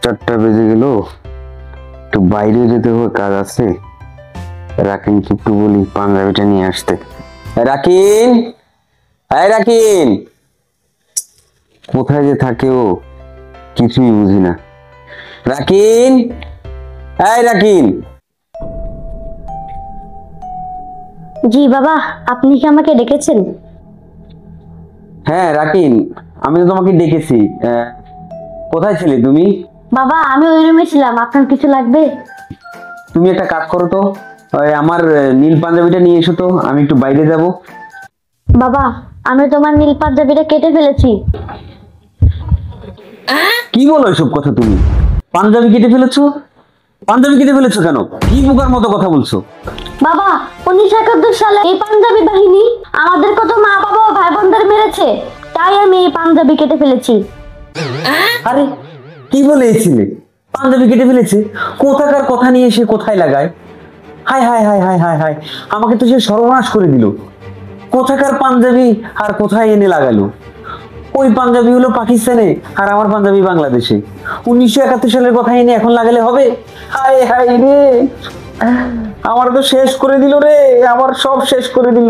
4টা বেজে গেল, একটু বাইরে যেতে হবে, কাজ আছে। রাকিনকে একটু বলি পাঞ্জাবিটা নিয়ে আসতে। রাকিন, এই রাকিন, কোথায় যে থাকে ও কিছুই বুঝি না। রাকিন, এই রাকিন। জি বাবা, আপনি কি আমাকে ডেকেছেন? হ্যাঁ রাকিন, আমি তো তোমাকে ডেকেছি। কোথায় ছিলে তুমি? বাবা, আমি ওই রুমে ছিলাম, আপনার কিছু লাগবে? তুমি একটা কাজ করো তো, আমার নীল পাঞ্জাবিটা নিয়ে এসো তো, আমি একটু বাইরে যাব। বাবা, আমি তোমার নীল পাঞ্জাবিটা কেটে ফেলেছি। কি বলো এসব কথা তুমি? পাঞ্জাবি কেটে ফেলেছো? পাঞ্জাবি কেটে ফেলেছো কেন? কি বোকার মতো কথা বলছো? বাবা, 1971 সালে এই পাঞ্জাবি বাহিনী আমাদের কত মা বাবা ও ভাই বোনদের মেরেছে, তাই আমি এই পাঞ্জাবি কেটে ফেলেছি। আরে কি বলেছিলে? পাঞ্জাবি কেটে ফেলেছে? কোথাকার কথা নিয়ে সে কোথায় লাগায়? High high high high high high, আমাকে তো সে সর্বনাশ করে দিল। কোথাকার পাঞ্জাবি আর কোথায় এনে লাগালো? ওই পাঞ্জাবি হলো পাকিস্তানে, আর আমার পাঞ্জাবি বাংলাদেশে। 1971 সালের কথা এনে এখন লাগালে হবে? হাই হাই রে, আমার তো শেষ করে দিল রে, আমার সব শেষ করে দিল।